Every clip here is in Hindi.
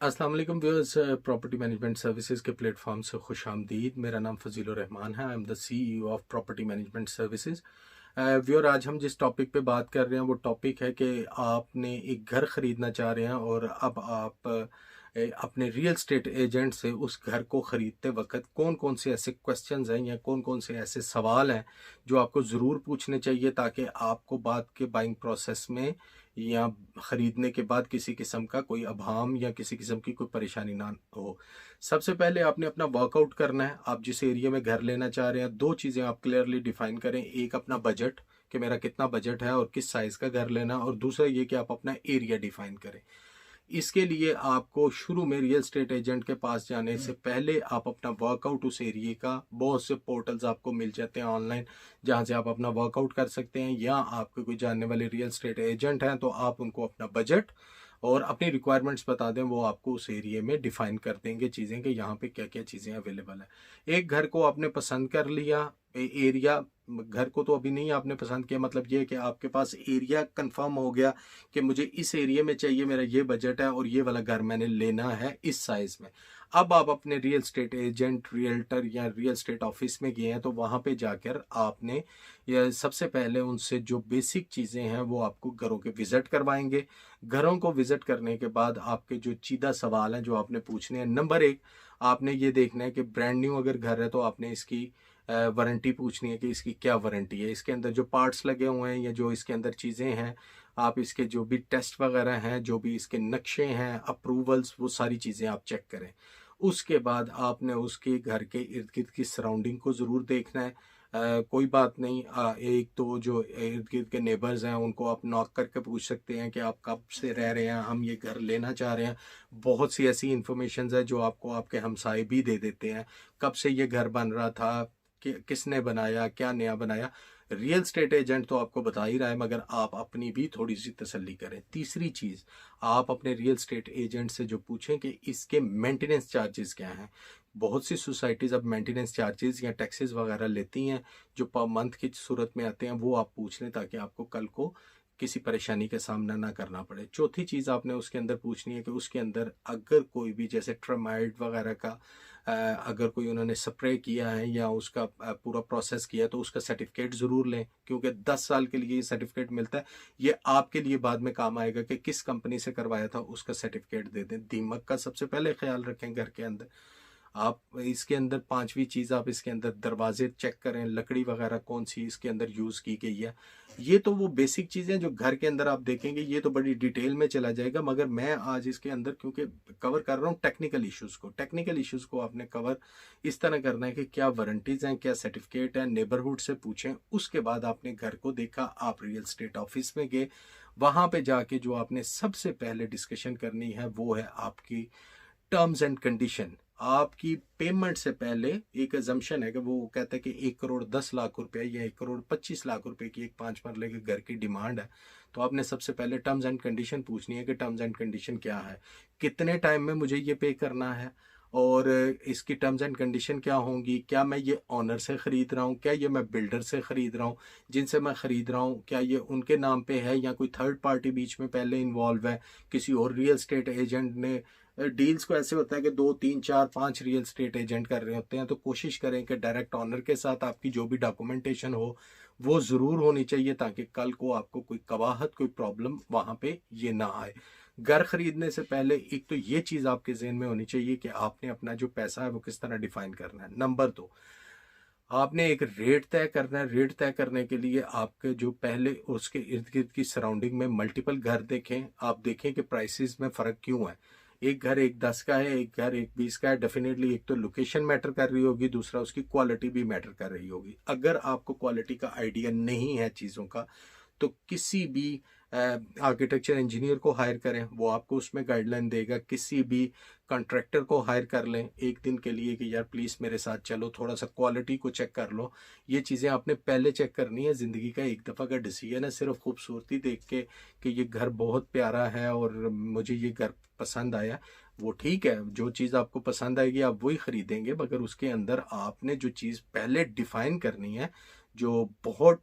अस्सलाम वालेकुम व्यूअर्स, प्रॉपर्टी मैनेजमेंट सर्विसेज के प्लेटफॉर्म से खुश आमदीद। मेरा नाम फजील रहमान है। I am the CEO of property management services. Viewer, आज हम जिस टॉपिक पे बात कर रहे हैं वो टॉपिक है कि आपने एक घर ख़रीदना चाह रहे हैं और अब आप अपने रियल स्टेट एजेंट से उस घर को ख़रीदते वक्त कौन कौन से ऐसे क्वेश्चंस हैं या कौन कौन से ऐसे सवाल हैं जो आपको ज़रूर पूछने चाहिए ताकि आपको बाद के बाइंग प्रोसेस में या ख़रीदने के बाद किसी किस्म का कोई अभाम या किसी किस्म की कोई परेशानी ना हो। सबसे पहले आपने अपना वर्कआउट करना है। आप जिस एरिया में घर लेना चाह रहे हैं, दो चीज़ें आप क्लियरली डिफाइन करें। एक अपना बजट कि मेरा कितना बजट है और किस साइज़ का घर लेना, और दूसरा ये कि आप अपना एरिया डिफाइन करें। इसके लिए आपको शुरू में रियल स्टेट एजेंट के पास जाने से पहले आप अपना वर्कआउट उस एरिया का, बहुत से पोर्टल्स आपको मिल जाते हैं ऑनलाइन जहां से आप अपना वर्कआउट कर सकते हैं, या आपके कोई जानने वाले रियल स्टेट एजेंट हैं तो आप उनको अपना बजट और अपनी रिक्वायरमेंट्स बता दें। वो आपको उस एरिया में डिफाइन कर देंगे चीज़ें कि यहाँ पे क्या क्या चीज़ें अवेलेबल है। एक घर को आपने पसंद कर लिया, एरिया, घर को तो अभी नहीं आपने पसंद किया, मतलब ये है कि आपके पास एरिया कंफर्म हो गया कि मुझे इस एरिया में चाहिए, मेरा ये बजट है और ये वाला घर मैंने लेना है इस साइज में। अब आप अपने रियल स्टेट एजेंट, रियल्टर या रियल स्टेट ऑफिस में गए हैं तो वहां पे जाकर आपने ये सबसे पहले उनसे जो बेसिक चीजें हैं वो आपको घरों के विजिट करवाएंगे। घरों को विजिट करने के बाद आपके जो सीधा सवाल हैं जो आपने पूछने हैं, नंबर एक, आपने ये देखना है कि ब्रांड न्यू अगर घर है तो आपने इसकी वारंटी पूछनी है कि इसकी क्या वारंटी है, इसके अंदर जो पार्ट्स लगे हुए हैं या जो इसके अंदर चीज़ें हैं, आप इसके जो भी टेस्ट वगैरह हैं, जो भी इसके नक्शे हैं, अप्रूवल्स, वो सारी चीज़ें आप चेक करें। उसके बाद आपने उसके घर के इर्द गिर्द की सराउंडिंग को ज़रूर देखना है। कोई बात नहीं, एक तो जो इर्द गिर्द के नेबर्स हैं उनको आप नॉक करके पूछ सकते हैं कि आप कब से रह रहे हैं, हम ये घर लेना चाह रहे हैं। बहुत सी ऐसी इंफॉर्मेशन है जो आपको आपके हमसाए भी दे देते हैं, कब से ये घर बन रहा था, कि किसने बनाया, क्या नया बनाया। रियल स्टेट एजेंट तो आपको बता ही रहा है, मगर आप अपनी भी थोड़ी सी तसल्ली करें। तीसरी चीज, आप अपने रियल स्टेट एजेंट से जो पूछें कि इसके मेंटेनेंस चार्जेस क्या हैं। बहुत सी सोसाइटीज अब मेंटेनेंस चार्जेस या टैक्सेस वगैरह लेती हैं जो पर मंथ की सूरत में आते हैं, वो आप पूछ लें ताकि आपको कल को किसी परेशानी का सामना ना करना पड़े। चौथी चीज़ आपने उसके अंदर पूछनी है कि उसके अंदर अगर कोई भी जैसे ट्रमाइड वगैरह का अगर कोई उन्होंने स्प्रे किया है या उसका पूरा प्रोसेस किया है तो उसका सर्टिफिकेट ज़रूर लें, क्योंकि 10 साल के लिए ये सर्टिफिकेट मिलता है। ये आपके लिए बाद में काम आएगा कि किस कंपनी से करवाया था, उसका सर्टिफिकेट दे दें। दीमक का सबसे पहले ख्याल रखें घर के अंदर। आप इसके अंदर पांचवी चीज, आप इसके अंदर दरवाजे चेक करें, लकड़ी वगैरह कौन सी इसके अंदर यूज की गई है। ये तो वो बेसिक चीजें जो घर के अंदर आप देखेंगे, ये तो बड़ी डिटेल में चला जाएगा, मगर मैं आज इसके अंदर क्योंकि कवर कर रहा हूँ टेक्निकल इश्यूज को आपने कवर इस तरह करना है कि क्या वारंटीज हैं, क्या सर्टिफिकेट है, नेबरहुड से पूछें। उसके बाद आपने घर को देखा, आप रियल स्टेट ऑफिस में गए, वहां पे जाके जो आपने सबसे पहले डिस्कशन करनी है वो है आपकी टर्म्स एंड कंडीशन। आपकी पेमेंट से पहले एक अजम्पशन है कि वो कहता है कि 1 करोड़ 10 लाख रुपए या 1 करोड़ 25 लाख रुपए की एक 5 मरले के घर की डिमांड है। तो आपने सबसे पहले टर्म्स एंड कंडीशन पूछनी है कि टर्म्स एंड कंडीशन क्या है, कितने टाइम में मुझे ये पे करना है, और इसकी टर्म्स एंड कंडीशन क्या होंगी। क्या मैं ये ऑनर से खरीद रहा हूँ, क्या ये मैं बिल्डर से खरीद रहा हूँ, जिनसे मैं खरीद रहा हूँ क्या ये उनके नाम पे है या कोई थर्ड पार्टी बीच में पहले इन्वॉल्व है, किसी और रियल स्टेट एजेंट ने। डील्स को ऐसे होता है कि 2 3 4 5 रियल स्टेट एजेंट कर रहे होते हैं, तो कोशिश करें कि डायरेक्ट ऑनर के साथ आपकी जो भी डॉक्यूमेंटेशन हो वो ज़रूर होनी चाहिए ताकि कल को आपको कोई कवाहत, कोई प्रॉब्लम वहाँ पे ये ना आए। घर खरीदने से पहले एक तो ये चीज़ आपके जहन में होनी चाहिए कि आपने अपना जो पैसा है वो किस तरह डिफाइन करना है। नंबर 2, आपने एक रेट तय करना है। रेट तय करने के लिए आपके जो पहले उसके इर्द गिर्द की सराउंडिंग में मल्टीपल घर देखें। आप देखें कि प्राइसेस में फ़र्क क्यों है। एक घर एक 10 का है, एक घर एक 20 का है। डेफिनेटली एक तो लोकेशन मैटर कर रही होगी, दूसरा उसकी क्वालिटी भी मैटर कर रही होगी। अगर आपको क्वालिटी का आइडिया नहीं है चीज़ों का, तो किसी भी आर्किटेक्चर इंजीनियर को हायर करें, वो आपको उसमें गाइडलाइन देगा। किसी भी कॉन्ट्रैक्टर को हायर कर लें एक दिन के लिए कि यार प्लीज़ मेरे साथ चलो, थोड़ा सा क्वालिटी को चेक कर लो। ये चीज़ें आपने पहले चेक करनी है। ज़िंदगी का एक दफ़ा का डिसीजन है। सिर्फ खूबसूरती देख के कि ये घर बहुत प्यारा है और मुझे ये घर पसंद आया, वो ठीक है। जो चीज़ आपको पसंद आएगी आप वही खरीदेंगे, मगर उसके अंदर आपने जो चीज़ पहले डिफाइन करनी है, जो बहुत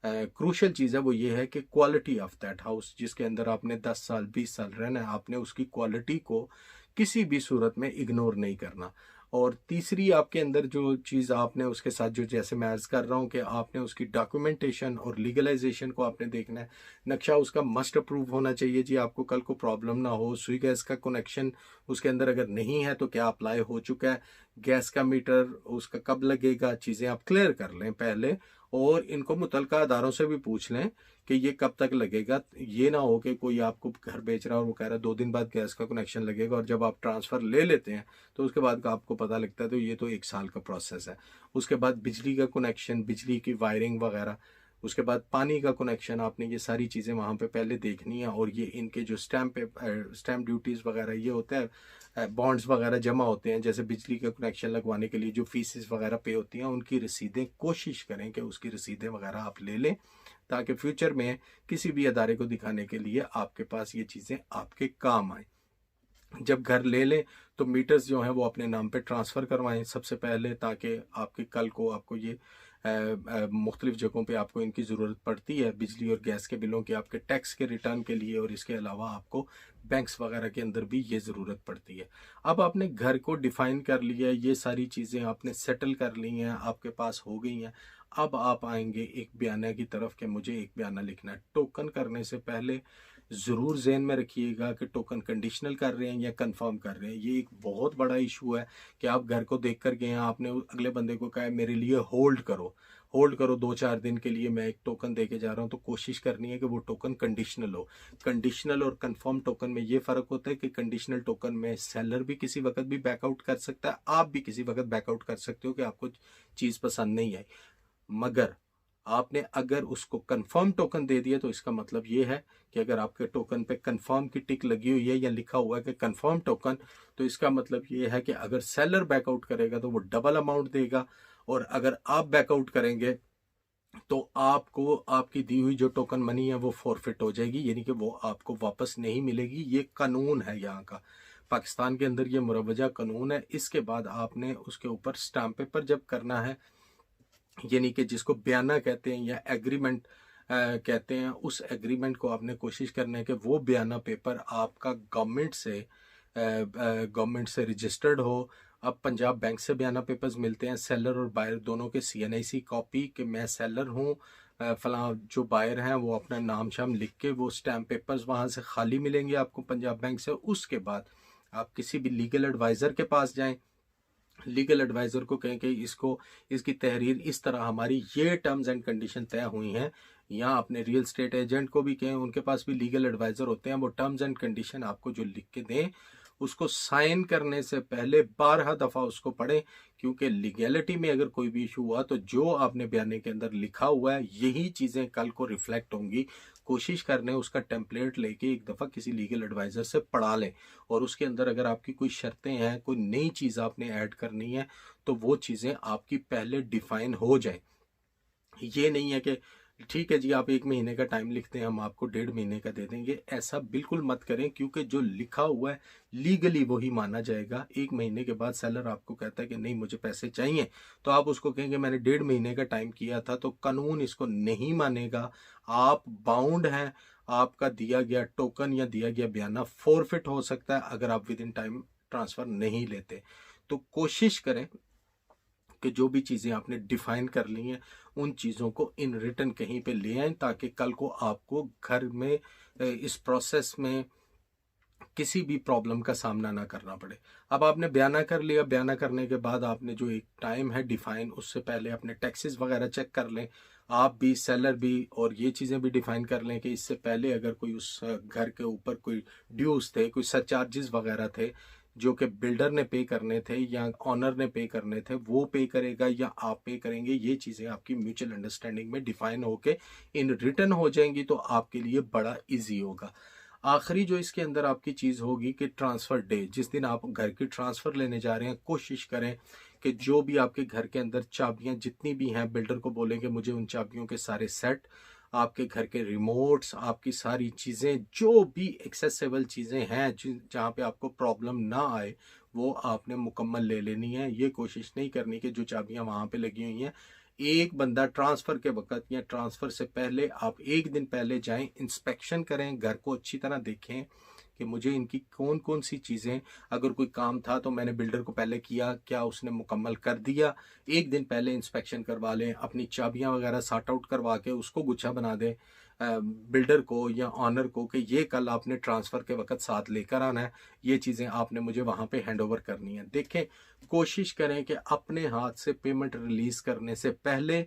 क्रूशल चीज़ है वो ये है कि क्वालिटी ऑफ दैट हाउस, जिसके अंदर आपने 10 साल 20 साल रहना है, आपने उसकी क्वालिटी को किसी भी सूरत में इग्नोर नहीं करना। और तीसरी आपके अंदर जो चीज़ आपने उसके साथ, जो जैसे मैं अर्ज कर रहा हूँ कि आपने उसकी डॉक्यूमेंटेशन और लीगलाइजेशन को आपने देखना है। नक्शा उसका मस्ट अप्रूव होना चाहिए जी, आपको कल को प्रॉब्लम ना हो। सुई गैस का कनेक्शन उसके अंदर अगर नहीं है तो क्या अप्लाई हो चुका है, गैस का मीटर उसका कब लगेगा, चीज़ें आप क्लियर कर लें पहले। और इनको मुतलका अदारों से भी पूछ लें कि ये कब तक लगेगा। ये ना हो कि कोई आपको घर बेच रहा है और वो कह रहा है 2 दिन बाद गैस का कनेक्शन लगेगा, और जब आप ट्रांसफ़र ले लेते हैं तो उसके बाद का आपको पता लगता है तो ये तो 1 साल का प्रोसेस है। उसके बाद बिजली का कनेक्शन, बिजली की वायरिंग वगैरह, उसके बाद पानी का कनेक्शन, आपने ये सारी चीज़ें वहाँ पे पहले देखनी है। और ये इनके जो स्टैम्प ड्यूटीज़ वगैरह ये होते हैं, बॉन्ड्स वगैरह जमा होते हैं, जैसे बिजली का कनेक्शन लगवाने के लिए जो फीसेस वगैरह पे होती हैं, उनकी रसीदें कोशिश करें कि उसकी रसीदें वगैरह आप ले लें, ताकि फ्यूचर में किसी भी अदारे को दिखाने के लिए आपके पास ये चीज़ें आपके काम आए। जब घर ले लें तो मीटर्स जो हैं वो अपने नाम पे ट्रांसफ़र करवाएं सबसे पहले, ताकि आपके कल को आपको ये मुख्तलिफ़ जगहों पे आपको इनकी ज़रूरत पड़ती है, बिजली और गैस के बिलों के, आपके टैक्स के रिटर्न के लिए, और इसके अलावा आपको बैंक्स वगैरह के अंदर भी ये ज़रूरत पड़ती है। अब आपने घर को डिफ़ाइन कर लिया है, ये सारी चीज़ें आपने सेटल कर ली हैं, आपके पास हो गई हैं। अब आप आएंगे एक बयाना की तरफ कि मुझे एक बयाना लिखना है। टोकन करने से पहले ज़रूर ज़हन में रखिएगा कि टोकन कंडीशनल कर रहे हैं या कंफर्म कर रहे हैं। ये एक बहुत बड़ा इशू है कि आप घर को देख कर गए हैं, आपने अगले बंदे को कहा है मेरे लिए होल्ड करो 2-4 दिन के लिए, मैं एक टोकन दे के जा रहा हूँ, तो कोशिश करनी है कि वो टोकन कंडीशनल हो। कंडीशनल और कंफर्म टोकन में ये फ़र्क होता है कि कंडीशनल टोकन में सेलर भी किसी वक्त भी बैकआउट कर सकता है, आप भी किसी वक्त बैकआउट कर सकते हो कि आपको चीज़ पसंद नहीं आई। मगर आपने अगर उसको कंफर्म टोकन दे दिया तो इसका मतलब ये है कि अगर आपके टोकन पे कंफर्म की टिक लगी हुई है या लिखा हुआ है कि कंफर्म टोकन, तो इसका मतलब ये है कि अगर सेलर बैकआउट करेगा तो वो डबल अमाउंट देगा, और अगर आप बैकआउट करेंगे तो आपको आपकी दी हुई जो टोकन मनी है वो फॉरफिट हो जाएगी, यानी कि वो आपको वापस नहीं मिलेगी। ये कानून है यहाँ का, पाकिस्तान के अंदर ये मुरवजा कानून है। इसके बाद आपने उसके ऊपर स्टाम्प पेपर जब करना है, यानी कि जिसको बयाना कहते हैं या एग्रीमेंट कहते हैं, उस एग्रीमेंट को आपने कोशिश करना है कि वो बयाना पेपर आपका गवर्नमेंट से रजिस्टर्ड हो। अब पंजाब बैंक से बयाना पेपर्स मिलते हैं, सेलर और बायर दोनों के CNIC कॉपी कि मैं सेलर हूँ, फलां जो बायर हैं वो अपना नाम शाम लिख के, वो स्टैम्प पेपर्स वहाँ से खाली मिलेंगे आपको पंजाब बैंक से। उसके बाद आप किसी भी लीगल एडवाइज़र के पास जाएं, लीगल एडवाइज़र को कहें कि इसकी तहरीर इस तरह, हमारी ये टर्म्स एंड कंडीशन तय हुई हैं, या अपने रियल स्टेट एजेंट को भी कहें, उनके पास भी लीगल एडवाइज़र होते हैं, वो टर्म्स एंड कंडीशन आपको जो लिख के दें, उसको साइन करने से पहले 12 दफ़ा उसको पढ़ें, क्योंकि लीगैलिटी में अगर कोई भी इशू हुआ तो जो आपने बयाने के अंदर लिखा हुआ है यही चीज़ें कल को रिफ्लेक्ट होंगी। कोशिश करने उसका टेम्पलेट लेके एक दफ़ा किसी लीगल एडवाइज़र से पढ़ा लें, और उसके अंदर अगर आपकी कोई शर्तें हैं, कोई नई चीज़ आपने ऐड करनी है, तो वो चीज़ें आपकी पहले डिफ़ाइन हो जाए। ये नहीं है कि ठीक है जी आप 1 महीने का टाइम लिखते हैं, हम आपको 1.5 महीने का दे देंगे, ऐसा बिल्कुल मत करें, क्योंकि जो लिखा हुआ है लीगली वही माना जाएगा। 1 महीने के बाद सेलर आपको कहता है कि नहीं मुझे पैसे चाहिए, तो आप उसको कहेंगे मैंने 1.5 महीने का टाइम किया था, तो कानून इसको नहीं मानेगा, आप बाउंड हैं। आपका दिया गया टोकन या दिया गया बयाना फॉरफिट हो सकता है अगर आप विद इन टाइम ट्रांसफ़र नहीं लेते। तो कोशिश करें कि जो भी चीज़ें आपने डिफाइन कर ली हैं उन चीज़ों को इन रिटन कहीं पे ले आएं, ताकि कल को आपको घर में इस प्रोसेस में किसी भी प्रॉब्लम का सामना ना करना पड़े। अब आपने बयाना कर लिया, बयाना करने के बाद आपने जो एक टाइम है डिफाइन, उससे पहले अपने टैक्सेस वगैरह चेक कर लें, आप भी सेलर भी, और ये चीज़ें भी डिफाइन कर लें कि इससे पहले अगर कोई उस घर के ऊपर कोई ड्यूज थे, कोई सरचार्जेस वगैरह थे जो कि बिल्डर ने पे करने थे या ऑनर ने पे करने थे, वो पे करेगा या आप पे करेंगे, ये चीज़ें आपकी म्यूचुअल अंडरस्टैंडिंग में डिफाइन होके इन रिटर्न हो जाएंगी, तो आपके लिए बड़ा इजी होगा। आखिरी जो इसके अंदर आपकी चीज़ होगी कि ट्रांसफ़र डे, जिस दिन आप घर की ट्रांसफ़र लेने जा रहे हैं, कोशिश करें कि जो भी आपके घर के अंदर चाबियां जितनी भी हैं, बिल्डर को बोलेंगे मुझे उन चाबियों के सारे सेट, आपके घर के रिमोट्स, आपकी सारी चीज़ें जो भी एक्सेसिबल चीज़ें हैं जहाँ पे आपको प्रॉब्लम ना आए, वो आपने मुकम्मल ले लेनी है। ये कोशिश नहीं करनी कि जो चाबियां वहाँ पे लगी हुई हैं एक बंदा ट्रांसफ़र के वक़्त या ट्रांसफ़र से पहले आप एक दिन पहले जाएं, इंस्पेक्शन करें, घर को अच्छी तरह देखें कि मुझे इनकी कौन कौन सी चीज़ें, अगर कोई काम था तो मैंने बिल्डर को पहले किया, क्या उसने मुकम्मल कर दिया। एक दिन पहले इंस्पेक्शन करवा लें, अपनी चाबियां वगैरह सॉर्ट आउट करवा के उसको गुच्छा बना दें बिल्डर को या ऑनर को कि ये कल आपने ट्रांसफ़र के वक्त साथ लेकर आना है, ये चीज़ें आपने मुझे वहाँ पे हैंड ओवर करनी है। देखें, कोशिश करें कि अपने हाथ से पेमेंट रिलीज़ करने से पहले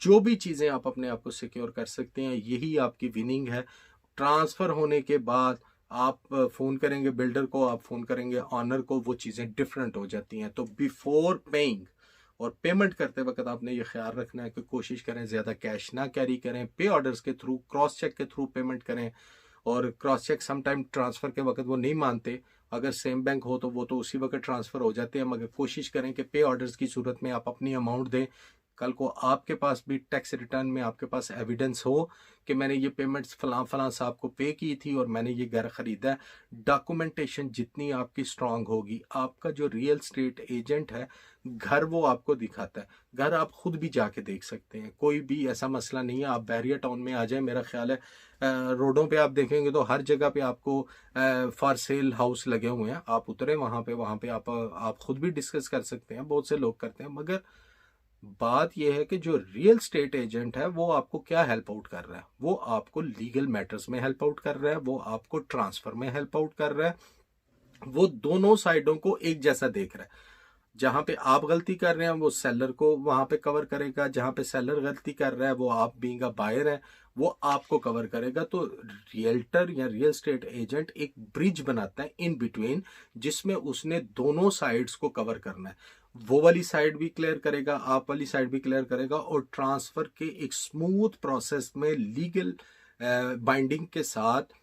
जो भी चीज़ें आप अपने आप को सिक्योर कर सकते हैं, यही आपकी विनिंग है। ट्रांसफ़र होने के बाद आप फ़ोन करेंगे बिल्डर को, आप फ़ोन करेंगे ऑनर को, वो चीज़ें डिफरेंट हो जाती हैं। तो बिफोर पेइंग और पेमेंट करते वक्त आपने ये ख्याल रखना है कि कोशिश करें ज़्यादा कैश ना कैरी करें, पे ऑर्डर्स के थ्रू, क्रॉस चेक के थ्रू पेमेंट करें। और क्रॉस चेक समटाइम ट्रांसफ़र के वक्त वो नहीं मानते, अगर सेम बैंक हो तो वो तो उसी वक्त ट्रांसफ़र हो जाते हैं, मगर कोशिश करें कि पे ऑर्डर्स की सूरत में आप अपनी अमाउंट दें। कल को आपके पास भी टैक्स रिटर्न में आपके पास एविडेंस हो कि मैंने ये पेमेंट्स फलां फलां साहब को पे की थी और मैंने ये घर ख़रीदा है। डॉक्यूमेंटेशन जितनी आपकी स्ट्रांग होगी, आपका जो रियल स्टेट एजेंट है घर वो आपको दिखाता है, घर आप खुद भी जाके देख सकते हैं, कोई भी ऐसा मसला नहीं है। आप बैरियर टाउन में आ जाए, मेरा ख्याल है रोडों पे आप देखेंगे तो हर जगह पे आपको फॉर सेल हाउस लगे हुए हैं। आप उतरे वहाँ पे आप खुद भी डिस्कस कर सकते हैं, बहुत से लोग करते हैं। मगर बात यह है कि जो रियल स्टेट एजेंट है वो आपको क्या हेल्प आउट कर रहा है, वो आपको लीगल मैटर्स में हेल्प आउट कर रहा है, वो आपको ट्रांसफर में हेल्प आउट कर रहा है, वो दोनों साइडों को एक जैसा देख रहा है। जहां पे आप गलती कर रहे हैं वो सेलर को वहां पे कवर करेगा, जहां पे सेलर गलती कर रहा है वो आप बीइंग अ बायर है वो आपको कवर करेगा। तो रियल्टर या रियल स्टेट एजेंट एक ब्रिज बनाता है इन बिटवीन, जिसमें उसने दोनों साइड्स को कवर करना है। वो वाली साइड भी क्लियर करेगा, आप वाली साइड भी क्लियर करेगा, और ट्रांसफर के एक स्मूथ प्रोसेस में लीगल बाइंडिंग के साथ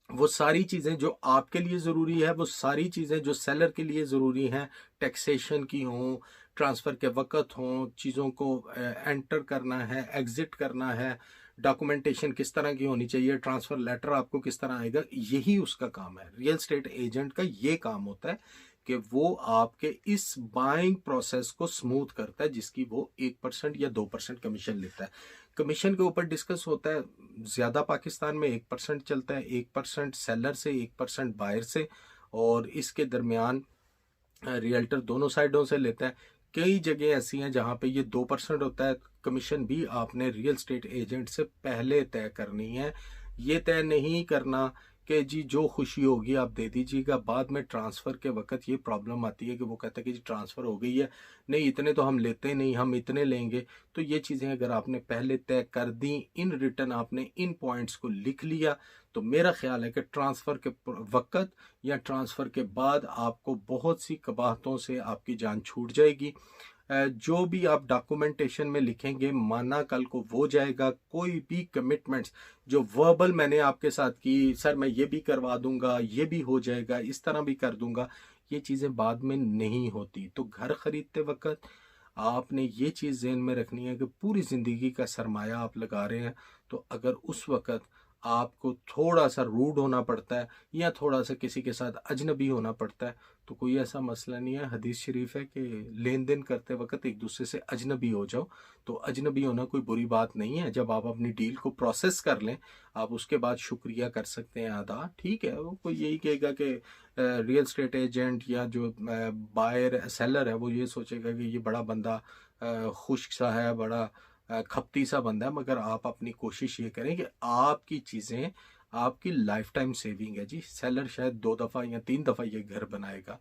वो सारी चीज़ें जो आपके लिए ज़रूरी है, वो सारी चीज़ें जो सेलर के लिए ज़रूरी हैं, टैक्सेशन की हों, ट्रांसफ़र के वक़्त हों, चीज़ों को एंटर करना है, एग्ज़िट करना है, डॉक्यूमेंटेशन किस तरह की होनी चाहिए, ट्रांसफ़र लेटर आपको किस तरह आएगा, यही उसका काम है। रियल स्टेट एजेंट का ये काम होता है कि वो आपके इस बाइंग प्रोसेस को स्मूथ करता है, जिसकी वो 1% या 2% कमीशन लेता है। कमीशन के ऊपर डिस्कस होता है, ज़्यादा पाकिस्तान में 1% चलता है, 1% सेलर से, 1% बायर से, और इसके दरमियान रियल्टर दोनों साइडों से लेता है। कई जगह ऐसी हैं जहां पे ये 2% होता है। कमीशन भी आपने रियल स्टेट एजेंट से पहले तय करनी है। ये तय नहीं करना कि जी जो खुशी होगी आप दे दीजिएगा, बाद में ट्रांसफ़र के वक्त ये प्रॉब्लम आती है कि वो कहता है कि जी ट्रांसफ़र हो गई है, नहीं इतने तो हम लेते नहीं, हम इतने लेंगे। तो ये चीज़ें अगर आपने पहले तय कर दी, इन रिटर्न आपने इन पॉइंट्स को लिख लिया, तो मेरा ख्याल है कि ट्रांसफ़र के वक्त या ट्रांसफ़र के बाद आपको बहुत सी कबाहतों से आपकी जान छूट जाएगी। जो भी आप डॉक्यूमेंटेशन में लिखेंगे माना कल को वो जाएगा। कोई भी कमिटमेंट्स जो वर्बल मैंने आपके साथ की, सर मैं ये भी करवा दूंगा, ये भी हो जाएगा, इस तरह भी कर दूंगा, ये चीज़ें बाद में नहीं होती। तो घर खरीदते वक्त आपने ये चीज़ ज़हन में रखनी है कि पूरी ज़िंदगी का सरमाया आप लगा रहे हैं। तो अगर उस वक्त आपको थोड़ा सा रूड होना पड़ता है या थोड़ा सा किसी के साथ अजनबी होना पड़ता है, तो कोई ऐसा मसला नहीं है। हदीस शरीफ है कि लेन देन करते वक्त एक दूसरे से अजनबी हो जाओ, तो अजनबी होना कोई बुरी बात नहीं है। जब आप अपनी डील को प्रोसेस कर लें, आप उसके बाद शुक्रिया कर सकते हैं अदा, ठीक है। वो कोई यही कहेगा कि रियल स्टेट एजेंट या जो बायर सेलर है वो ये सोचेगा कि ये बड़ा बंदा खुश्क सा है, बड़ा खपती सा बंदा है। मगर आप अपनी कोशिश ये करें कि आपकी चीज़ें, आपकी लाइफ टाइम सेविंग है जी। सेलर शायद 2 दफ़ा या 3 दफ़ा ये घर बनाएगा,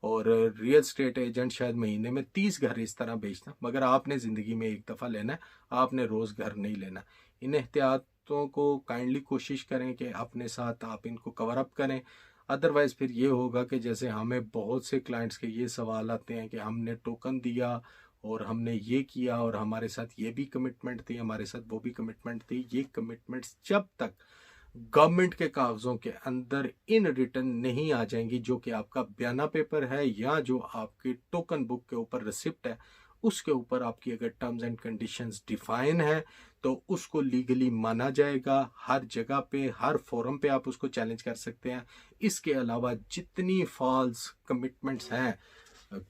और रियल स्टेट एजेंट शायद महीने में 30 घर इस तरह बेचना, मगर आपने ज़िंदगी में एक दफ़ा लेना है, आपने रोज़ घर नहीं लेना। इन एहतियातों को काइंडली कोशिश करें कि अपने साथ आप इनको कवर अप करें। अदरवाइज़ फिर ये होगा कि जैसे हमें बहुत से क्लाइंट्स के ये सवाल आते हैं कि हमने टोकन दिया और हमने ये किया और हमारे साथ ये भी कमिटमेंट थी, हमारे साथ वो भी कमिटमेंट थी। ये कमिटमेंट्स जब तक गवर्नमेंट के कागजों के अंदर इन रिटर्न नहीं आ जाएंगी, जो कि आपका बयाना पेपर है या जो आपकी टोकन बुक के ऊपर रिसिप्ट है, उसके ऊपर आपकी अगर टर्म्स एंड कंडीशंस डिफाइन है तो उसको लीगली माना जाएगा। हर जगह पे, हर फोरम पे आप उसको चैलेंज कर सकते हैं। इसके अलावा जितनी फॉल्स कमिटमेंट्स हैं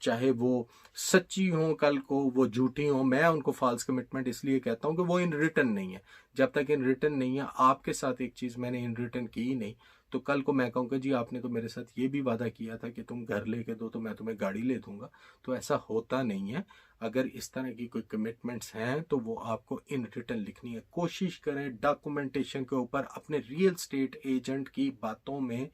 चाहे वो सच्ची हो, कल को वो झूठी हो। मैं उनको फॉल्स कमिटमेंट इसलिए कहता हूँ कि वो इन रिटर्न नहीं है। जब तक इन रिटर्न नहीं है, आपके साथ एक चीज़ मैंने इन रिटर्न की ही नहीं, तो कल को मैं कहूँगा जी आपने तो मेरे साथ ये भी वादा किया था कि तुम घर लेके दो तो मैं तुम्हें गाड़ी ले दूंगा, तो ऐसा होता नहीं है। अगर इस तरह की कोई कमिटमेंट्स हैं तो वो आपको इन रिटर्न लिखनी है। कोशिश करें डॉक्यूमेंटेशन के ऊपर अपने रियल स्टेट एजेंट की बातों में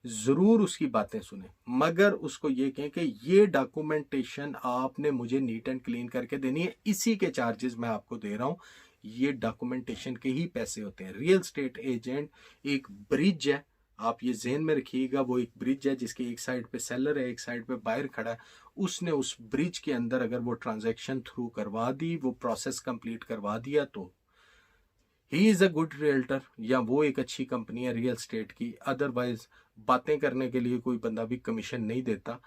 जरूर उसकी बातें सुने, मगर उसको ये कहें कि ये डॉक्यूमेंटेशन आपने मुझे नीट एंड क्लीन करके देनी है, इसी के चार्जेस मैं आपको दे रहा हूं। ये डॉक्यूमेंटेशन के ही पैसे होते हैं। रियल स्टेट एजेंट एक ब्रिज है, आप ये ज़हन में रखिएगा, वो एक ब्रिज है जिसके एक साइड पे सेलर है, एक साइड पे बायर खड़ा है। उसने उस ब्रिज के अंदर अगर वो ट्रांजैक्शन थ्रू करवा दी, वो प्रोसेस कंप्लीट करवा दिया, तो he is a good realtor, या वो एक अच्छी कंपनी है रियल स्टेट की। अदरवाइज बातें करने के लिए कोई बंदा भी कमीशन नहीं देता।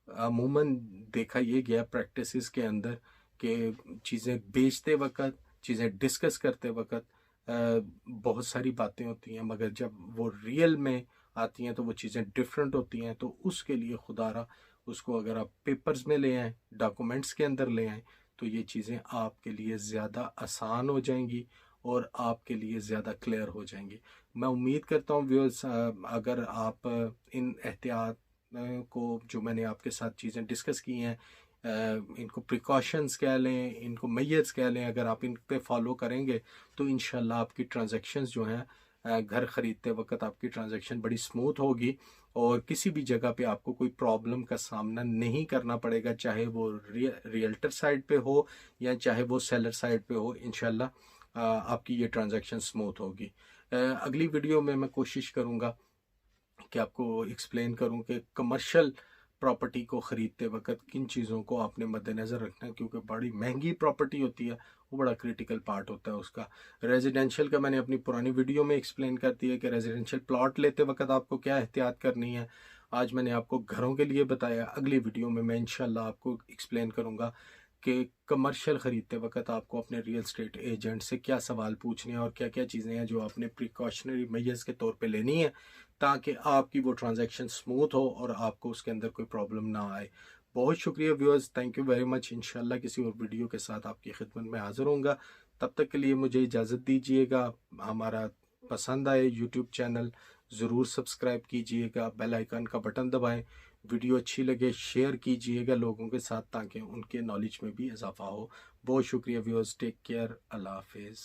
अमूमन देखा ये गया प्रैक्टिसेस के अंदर कि चीज़ें बेचते वक्त, चीज़ें डिस्कस करते वक्त बहुत सारी बातें होती हैं, मगर जब वो रियल में आती हैं तो वो चीज़ें डिफरेंट होती हैं। तो उसके लिए खुदारा उसको अगर आप पेपर्स में ले आएँ, डॉक्यूमेंट्स के अंदर ले आएँ, तो ये चीज़ें आपके लिए ज़्यादा आसान हो जाएंगी और आपके लिए ज़्यादा क्लियर हो जाएंगी। मैं उम्मीद करता हूँ व्यूअर्स, अगर आप इन एहतियात को, जो मैंने आपके साथ चीज़ें डिस्कस की हैं, इनको प्रिकॉशंस कह लें, इनको मेजर्स कह लें, अगर आप इन पे फॉलो करेंगे तो इंशाल्लाह आपकी ट्रांजैक्शंस जो हैं, घर ख़रीदते वक्त आपकी ट्रांजैक्शन बड़ी स्मूथ होगी और किसी भी जगह पे आपको कोई प्रॉब्लम का सामना नहीं करना पड़ेगा, चाहे वो रियल्टर साइड पे हो या चाहे वो सेलर साइड पे हो। इंशाल्लाह आपकी ये ट्रांजैक्शन स्मूथ होगी। अगली वीडियो में मैं कोशिश करूँगा कि आपको एक्सप्लेन करूं कि कमर्शियल प्रॉपर्टी को ख़रीदते वक्त किन चीज़ों को आपने मद्देनज़र रखना है, क्योंकि बड़ी महंगी प्रॉपर्टी होती है, वो बड़ा क्रिटिकल पार्ट होता है उसका। रेजिडेंशियल का मैंने अपनी पुरानी वीडियो में एक्सप्लेन कर दिया कि रेजिडेंशियल प्लॉट लेते वक्त आपको क्या एहतियात करनी है। आज मैंने आपको घरों के लिए बताया। अगली वीडियो में मैं इंशाल्लाह आपको एक्सप्लेन करूँगा कि कमर्शियल ख़रीदते वक्त आपको अपने रियल स्टेट एजेंट से क्या सवाल पूछने हैं और क्या क्या चीज़ें हैं जो आपने प्रिकॉशनरी मेजर्स के तौर पे लेनी है, ताकि आपकी वो ट्रांजैक्शन स्मूथ हो और आपको उसके अंदर कोई प्रॉब्लम ना आए। बहुत शुक्रिया viewers, thank you very much. इंशाल्लाह किसी और वीडियो के साथ आपकी खिदमत में हाज़िर होऊंगा। तब तक के लिए मुझे इजाज़त दीजिएगा। हमारा पसंद आए यूट्यूब चैनल ज़रूर सब्सक्राइब कीजिएगा, बेल आइकन का बटन दबाएं। वीडियो अच्छी लगे शेयर कीजिएगा लोगों के साथ, ताकि उनके नॉलेज में भी इजाफा हो। बहुत शुक्रिया व्यूअर्स, टेक केयर, अल्लाह हाफिज़।